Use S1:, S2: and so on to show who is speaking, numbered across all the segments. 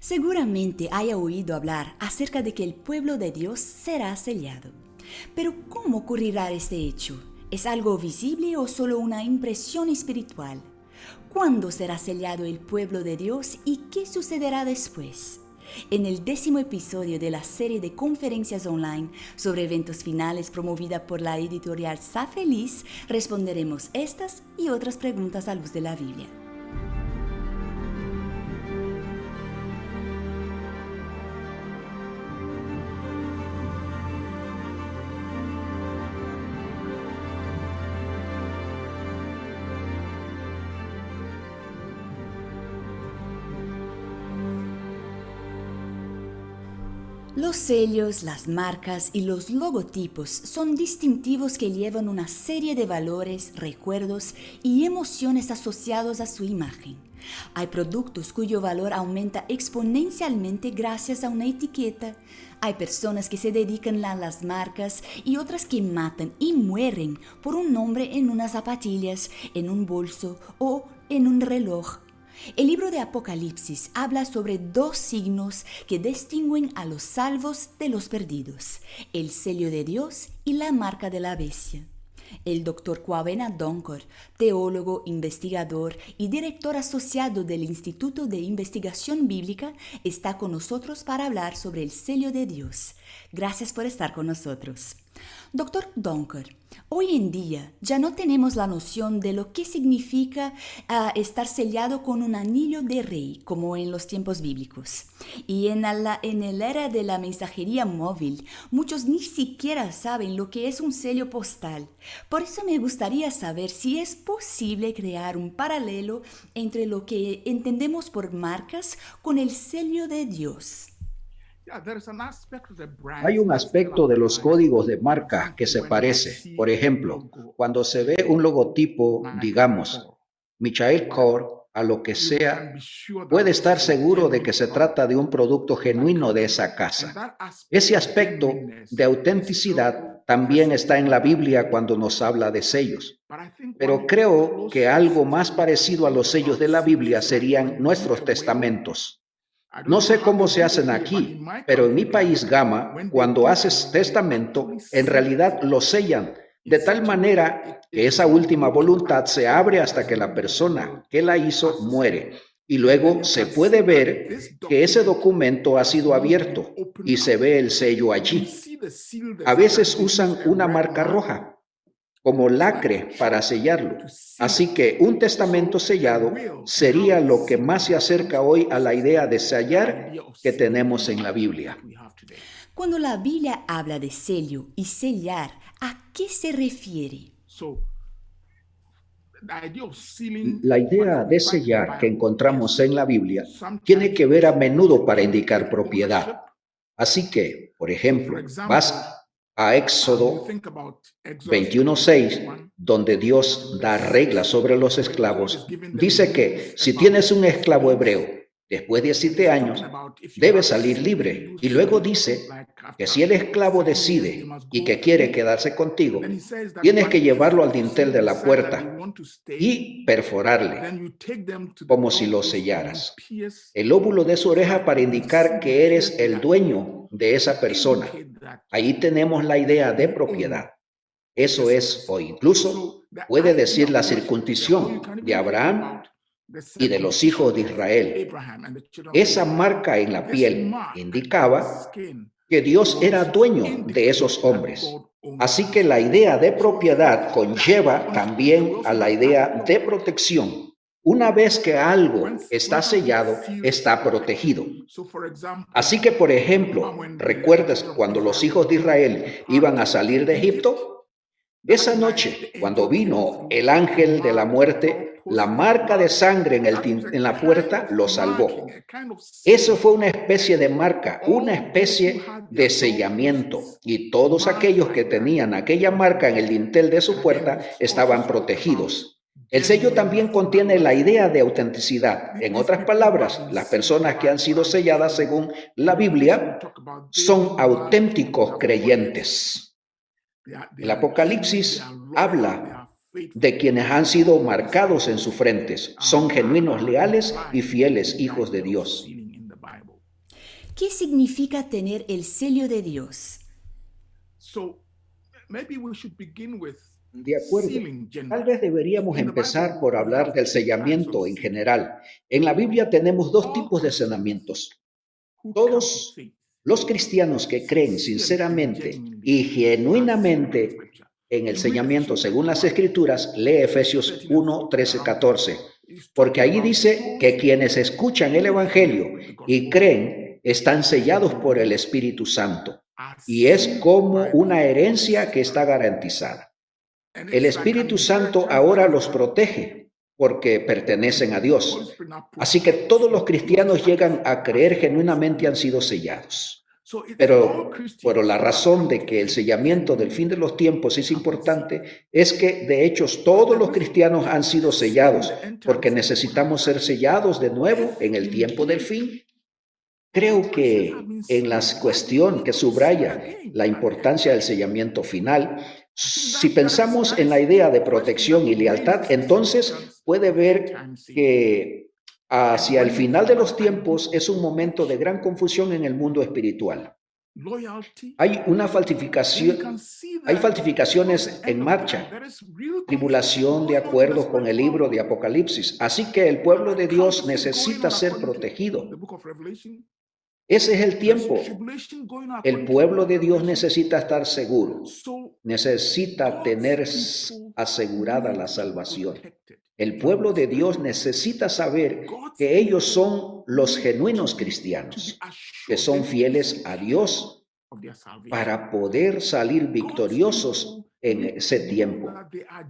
S1: Seguramente haya oído hablar acerca de que el pueblo de Dios será sellado. Pero ¿cómo ocurrirá este hecho? ¿Es algo visible o solo una impresión espiritual? ¿Cuándo será sellado el pueblo de Dios y qué sucederá después? En el 10º episodio de la serie de conferencias online sobre eventos finales promovida por la editorial Sa Feliz, responderemos estas y otras preguntas a luz de la Biblia. Los sellos, las marcas y los logotipos son distintivos que llevan una serie de valores, recuerdos y emociones asociados a su imagen. Hay productos cuyo valor aumenta exponencialmente gracias a una etiqueta. Hay personas que se dedican a las marcas y otras que matan y mueren por un nombre en unas zapatillas, en un bolso o en un reloj. El libro de Apocalipsis habla sobre dos signos que distinguen a los salvos de los perdidos, el sello de Dios y la marca de la bestia. El Dr. Kwabena Donkor, teólogo, investigador y director asociado del Instituto de Investigación Bíblica, está con nosotros para hablar sobre el sello de Dios. Gracias por estar con nosotros. Dr. Donkor, hoy en día ya no tenemos la noción de lo que significa estar sellado con un anillo de rey, como en los tiempos bíblicos. Y en el era de la mensajería móvil, muchos ni siquiera saben lo que es un sello postal. Por eso me gustaría saber si es posible crear un paralelo entre lo que entendemos por marcas con el sello de Dios.
S2: Hay un aspecto de los códigos de marca que se parece. Por ejemplo, cuando se ve un logotipo, digamos, Michael Kors, a lo que sea, puede estar seguro de que se trata de un producto genuino de esa casa. Ese aspecto de autenticidad también está en la Biblia cuando nos habla de sellos. Pero creo que algo más parecido a los sellos de la Biblia serían nuestros testamentos. No sé cómo se hacen aquí, pero en mi país, Gama, cuando haces testamento, en realidad lo sellan de tal manera que esa última voluntad se abre hasta que la persona que la hizo muere. Y luego se puede ver que ese documento ha sido abierto y se ve el sello allí. A veces usan una marca roja como lacre para sellarlo. Así que un testamento sellado sería lo que más se acerca hoy a la idea de sellar que tenemos en la Biblia.
S1: Cuando la Biblia habla de sello y sellar, ¿a qué se refiere?
S2: La idea de sellar que encontramos en la Biblia tiene que ver a menudo para indicar propiedad. Así que, por ejemplo, vas a Éxodo 21:6, donde Dios da reglas sobre los esclavos. Dice que si tienes un esclavo hebreo, después de 7 años, debe salir libre. Y luego dice que si el esclavo decide y que quiere quedarse contigo, tienes que llevarlo al dintel de la puerta y perforarle, como si lo sellaras. El lóbulo de su oreja para indicar que eres el dueño de esa persona. Ahí tenemos la idea de propiedad. Eso es, o incluso puede decir la circuncisión de Abraham y de los hijos de Israel. Esa marca en la piel indicaba que Dios era dueño de esos hombres. Así que la idea de propiedad conlleva también a la idea de protección. Una vez que algo está sellado, está protegido. Así que, por ejemplo, ¿recuerdas cuando los hijos de Israel iban a salir de Egipto? Esa noche, cuando vino el ángel de la muerte, la marca de sangre en la puerta lo salvó. Eso fue una especie de marca, una especie de sellamiento. Y todos aquellos que tenían aquella marca en el dintel de su puerta estaban protegidos. El sello también contiene la idea de autenticidad. En otras palabras, las personas que han sido selladas según la Biblia son auténticos creyentes. El Apocalipsis habla de quienes han sido marcados en sus frentes. Son genuinos, leales y fieles hijos de Dios.
S1: ¿Qué significa tener el sello de Dios?
S2: De acuerdo. Tal vez deberíamos empezar por hablar del sellamiento en general. En la Biblia tenemos dos tipos de sellamientos. Todos los cristianos que creen sinceramente y genuinamente en el sellamiento según las Escrituras, lee Efesios 1, 13, 14. Porque ahí dice que quienes escuchan el Evangelio y creen están sellados por el Espíritu Santo. Y es como una herencia que está garantizada. El Espíritu Santo ahora los protege porque pertenecen a Dios. Así que todos los cristianos llegan a creer genuinamente han sido sellados. Pero la razón de que el sellamiento del fin de los tiempos es importante es que de hecho todos los cristianos han sido sellados porque necesitamos ser sellados de nuevo en el tiempo del fin. Creo que en la cuestión que subraya la importancia del sellamiento final, si pensamos en la idea de protección y lealtad, entonces puede ver que hacia el final de los tiempos es un momento de gran confusión en el mundo espiritual. Hay falsificaciones en marcha, tribulación de acuerdo con el libro de Apocalipsis. Así que el pueblo de Dios necesita ser protegido. Ese es el tiempo. El pueblo de Dios necesita estar seguro, necesita tener asegurada la salvación. El pueblo de Dios necesita saber que ellos son los genuinos cristianos, que son fieles a Dios para poder salir victoriosos en ese tiempo.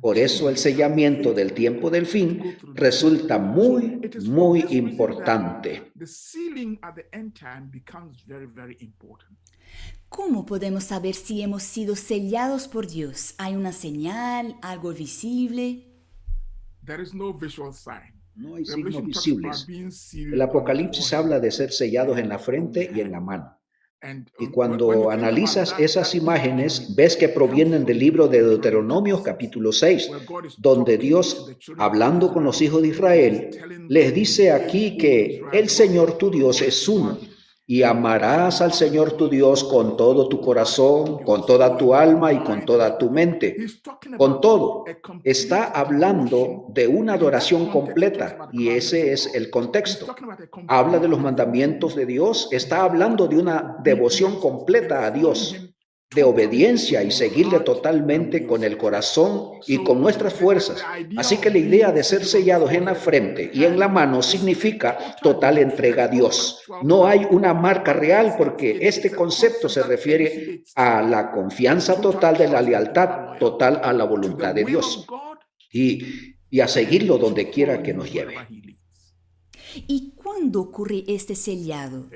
S2: Por eso el sellamiento del tiempo del fin resulta muy, muy importante.
S1: ¿Cómo podemos saber si hemos sido sellados por Dios? ¿Hay una señal, algo visible?
S2: No hay signos visibles. El Apocalipsis habla de ser sellados en la frente y en la mano. Y cuando analizas esas imágenes, ves que provienen del libro de Deuteronomio capítulo 6, donde Dios, hablando con los hijos de Israel, les dice aquí que el Señor tu Dios es uno. Y amarás al Señor tu Dios con todo tu corazón, con toda tu alma y con toda tu mente. Con todo, está hablando de una adoración completa y ese es el contexto. Habla de los mandamientos de Dios, está hablando de una devoción completa a Dios, de obediencia y seguirle totalmente con el corazón y con nuestras fuerzas. Así que la idea de ser sellados en la frente y en la mano significa total entrega a Dios. No hay una marca real porque este concepto se refiere a la confianza total de la lealtad total a la voluntad de Dios y a seguirlo donde quiera que nos lleve.
S1: ¿Y cuándo ocurre este sellado?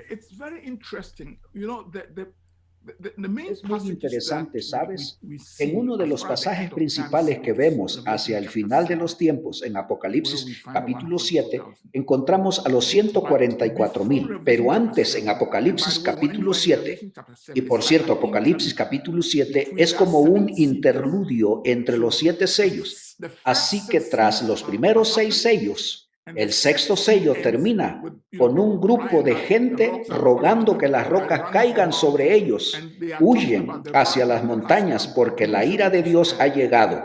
S2: Es muy interesante, ¿sabes? En uno de los pasajes principales que vemos hacia el final de los tiempos, en Apocalipsis capítulo 7, encontramos a los 144,000, pero antes en Apocalipsis capítulo 7, y por cierto, Apocalipsis capítulo 7 es como un interludio entre los 7 sellos. Así que tras los primeros 6 sellos, el sexto sello termina con un grupo de gente rogando que las rocas caigan sobre ellos. Huyen hacia las montañas porque la ira de Dios ha llegado.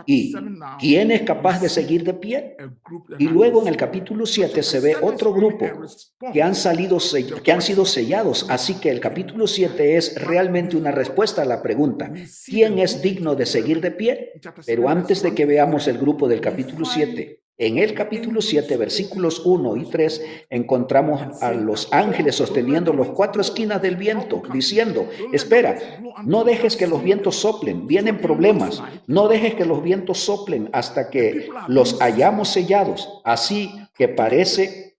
S2: ¿Y quién es capaz de seguir de pie? Y luego en el capítulo 7 se ve otro grupo que han sido sellados. Así que el capítulo 7 es realmente una respuesta a la pregunta, ¿quién es digno de seguir de pie? Pero antes de que veamos el grupo del capítulo 7, en el capítulo 7, versículos 1 y 3, encontramos a los ángeles sosteniendo las 4 esquinas del viento, diciendo, espera, no dejes que los vientos soplen, vienen problemas, no dejes que los vientos soplen hasta que los hayamos sellados. Así que parece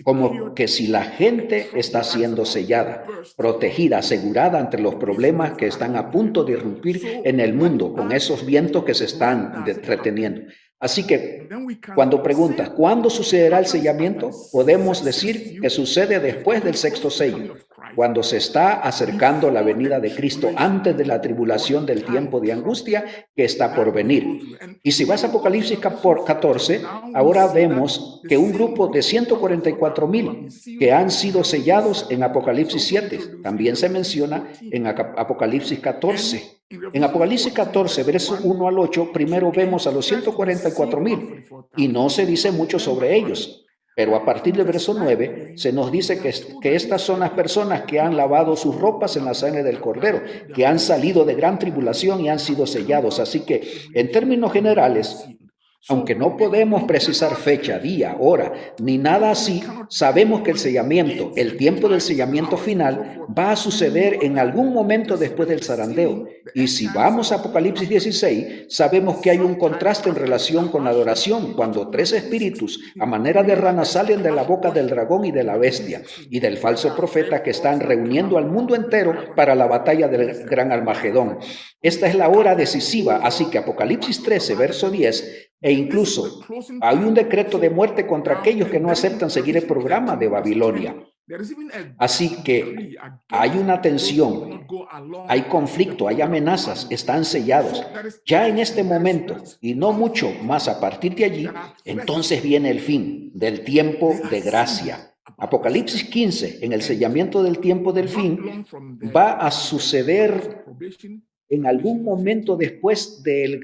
S2: como que si la gente está siendo sellada, protegida, asegurada ante los problemas que están a punto de irrumpir en el mundo con esos vientos que se están reteniendo. Así que cuando preguntas, ¿cuándo sucederá el sellamiento? Podemos decir que sucede después del sexto sello. cuando se está acercando la venida de Cristo antes de la tribulación del tiempo de angustia que está por venir. Y si vas a Apocalipsis 14, ahora vemos que un grupo de 144,000 que han sido sellados en Apocalipsis 7, también se menciona en Apocalipsis 14. En Apocalipsis 14, versos 1 al 8, primero vemos a los 144,000 y no se dice mucho sobre ellos. Pero a partir del verso 9 se nos dice que estas son las personas que han lavado sus ropas en la sangre del Cordero, que han salido de gran tribulación y han sido sellados. Así que, en términos generales, aunque no podemos precisar fecha, día, hora, ni nada así, sabemos que el sellamiento, el tiempo del sellamiento final, va a suceder en algún momento después del zarandeo. Y si vamos a Apocalipsis 16, sabemos que hay un contraste en relación con la adoración, cuando 3 espíritus a manera de rana salen de la boca del dragón y de la bestia y del falso profeta que están reuniendo al mundo entero para la batalla del gran Armagedón. Esta es la hora decisiva, así que Apocalipsis 13, verso 10, e incluso hay un decreto de muerte contra aquellos que no aceptan seguir el programa de Babilonia. Así que hay una tensión, hay conflicto, hay amenazas, están sellados. Ya en este momento, y no mucho más a partir de allí, entonces viene el fin del tiempo de gracia. Apocalipsis 15, en el sellamiento del tiempo del fin, va a suceder en algún momento después del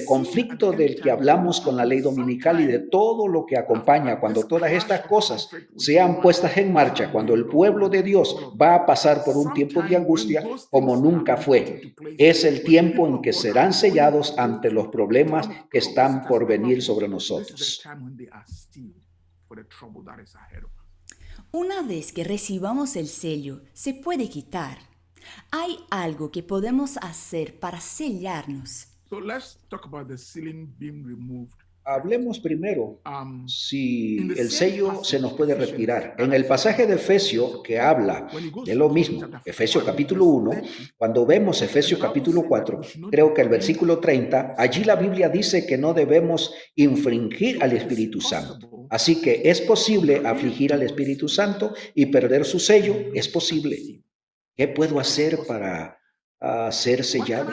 S2: conflicto del que hablamos con la ley dominical y de todo lo que acompaña, cuando todas estas cosas sean puestas en marcha, cuando el pueblo de Dios va a pasar por un tiempo de angustia como nunca fue. Es el tiempo en que serán sellados ante los problemas que están por venir sobre nosotros.
S1: Una vez que recibamos el sello, se puede quitar. ¿Hay algo que podemos hacer para sellarnos?
S2: Hablemos primero si el sello se nos puede retirar. En el pasaje de Efesios que habla de lo mismo, Efesios capítulo 1, cuando vemos Efesios capítulo 4, creo que el versículo 30, allí la Biblia dice que no debemos infringir al Espíritu Santo. Así que es posible afligir al Espíritu Santo y perder su sello, es posible. ¿Qué puedo hacer para ser sellado?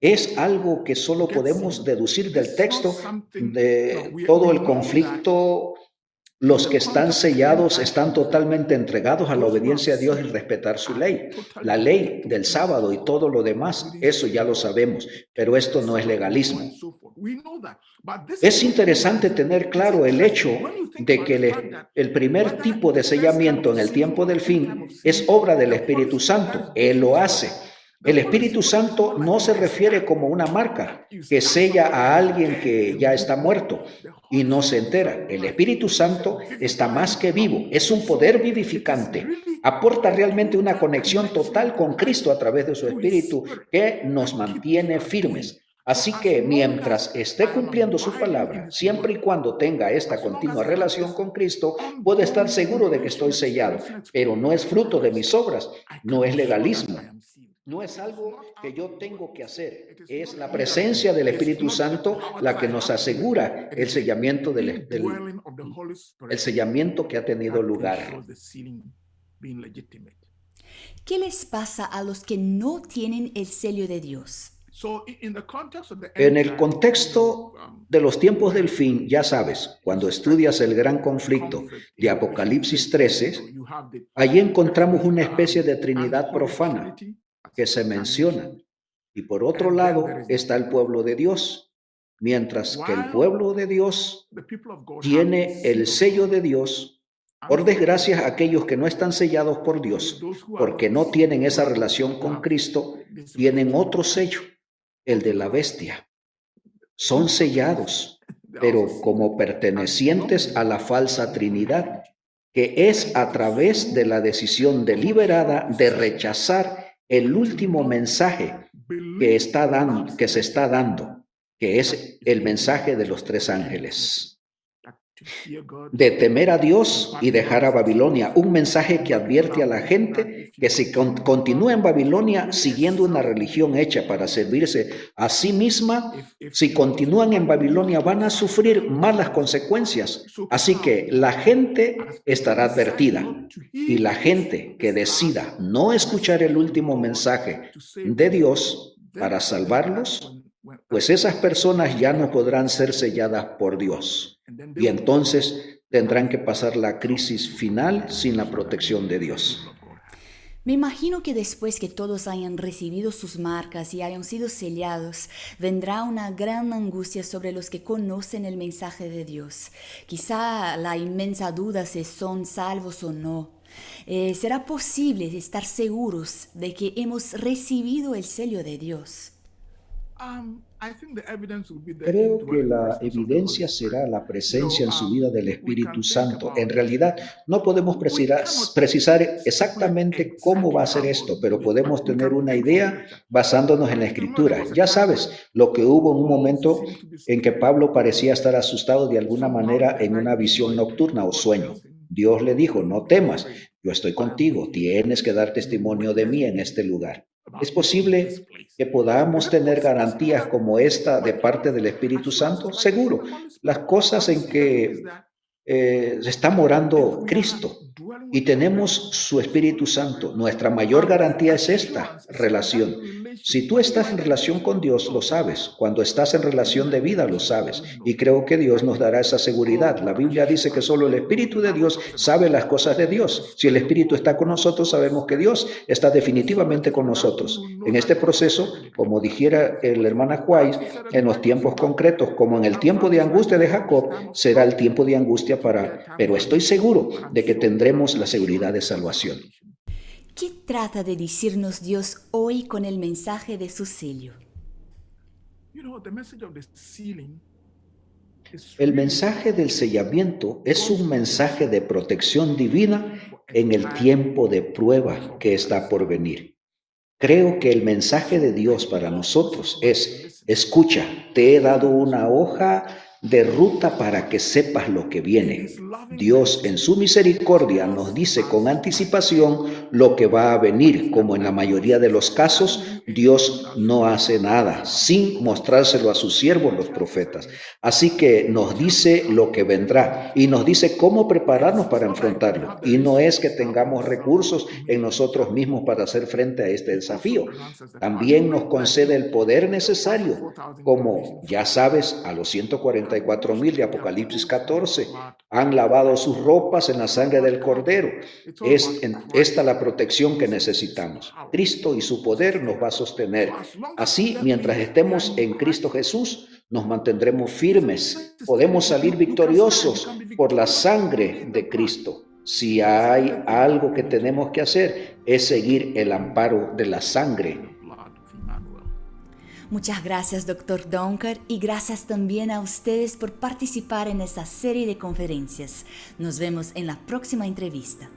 S2: Es algo que solo podemos deducir del texto de todo el conflicto. Los que están sellados están totalmente entregados a la obediencia a Dios y respetar su ley. La ley del sábado y todo lo demás, eso ya lo sabemos, pero esto no es legalismo. Es interesante tener claro el hecho de que el primer tipo de sellamiento en el tiempo del fin es obra del Espíritu Santo. Él lo hace. El Espíritu Santo no se refiere como una marca que sella a alguien que ya está muerto y no se entera. El Espíritu Santo está más que vivo, es un poder vivificante. Aporta realmente una conexión total con Cristo a través de su Espíritu que nos mantiene firmes. Así que mientras esté cumpliendo su palabra, siempre y cuando tenga esta continua relación con Cristo, puedo estar seguro de que estoy sellado, pero no es fruto de mis obras, no es legalismo. No es algo que yo tengo que hacer, es la presencia del Espíritu Santo la que nos asegura el sellamiento, el sellamiento que ha tenido lugar.
S1: ¿Qué les pasa a los que no tienen el sello de Dios?
S2: En el contexto de los tiempos del fin, ya sabes, cuando estudias el gran conflicto de Apocalipsis 13, allí encontramos una especie de Trinidad profana que se menciona. Y por otro lado está el pueblo de Dios, mientras que el pueblo de Dios tiene el sello de Dios. Por desgracia, aquellos que no están sellados por Dios, porque no tienen esa relación con Cristo, tienen otro sello, el de la bestia. Son sellados, pero como pertenecientes a la falsa Trinidad, que es a través de la decisión deliberada de rechazar el último mensaje que se está dando, que es el mensaje de los 3 ángeles. de temer a Dios y dejar a Babilonia. Un mensaje que advierte a la gente que si continúa en Babilonia siguiendo una religión hecha para servirse a sí misma, si continúan en Babilonia van a sufrir malas consecuencias. Así que la gente estará advertida y la gente que decida no escuchar el último mensaje de Dios para salvarlos, pues esas personas ya no podrán ser selladas por Dios. Y entonces tendrán que pasar la crisis final sin la protección de Dios.
S1: Me imagino que después que todos hayan recibido sus marcas y hayan sido sellados, vendrá una gran angustia sobre los que conocen el mensaje de Dios. Quizá la inmensa duda si son salvos o no. ¿Será posible estar seguros de que hemos recibido el sello de Dios?
S2: Creo que la evidencia será la presencia en su vida del Espíritu Santo. En realidad, no podemos precisar exactamente cómo va a ser esto, pero podemos tener una idea basándonos en la Escritura. Ya sabes, lo que hubo en un momento en que Pablo parecía estar asustado de alguna manera en una visión nocturna o sueño. Dios le dijo, no temas, yo estoy contigo, tienes que dar testimonio de mí en este lugar. ¿Es posible que podamos tener garantías como esta de parte del Espíritu Santo? Seguro. Las cosas en que está morando Cristo y tenemos su Espíritu Santo. Nuestra mayor garantía es esta relación. Si tú estás en relación con Dios, lo sabes. Cuando estás en relación de vida, lo sabes. Y creo que Dios nos dará esa seguridad. La Biblia dice que solo el Espíritu de Dios sabe las cosas de Dios. Si el Espíritu está con nosotros, sabemos que Dios está definitivamente con nosotros. En este proceso, como dijera el hermano White, en los tiempos concretos, como en el tiempo de angustia de Jacob, será el tiempo de angustia pero estoy seguro de que tendremos la seguridad de salvación.
S1: ¿Qué trata de decirnos Dios hoy con el mensaje de su sello?
S2: El mensaje del sellamiento es un mensaje de protección divina en el tiempo de prueba que está por venir. Creo que el mensaje de Dios para nosotros es, escucha, te he dado una hoja de ruta para que sepas lo que viene. Dios en su misericordia nos dice con anticipación lo que va a venir, como en la mayoría de los casos, Dios no hace nada sin mostrárselo a sus siervos los profetas. Así que nos dice lo que vendrá y nos dice cómo prepararnos para enfrentarlo. Y no es que tengamos recursos en nosotros mismos para hacer frente a este desafío. También nos concede el poder necesario, como ya sabes, a los 144,000 de Apocalipsis 14 han lavado sus ropas en la sangre del Cordero. Es esta la protección que necesitamos. Cristo y su poder nos va a sostener. Así, mientras estemos en Cristo Jesús, nos mantendremos firmes. Podemos salir victoriosos por la sangre de Cristo. Si hay algo que tenemos que hacer, es seguir el amparo de la sangre.
S1: Muchas gracias, Dr. Donker, y gracias también a ustedes por participar en esta serie de conferencias. Nos vemos en la próxima entrevista.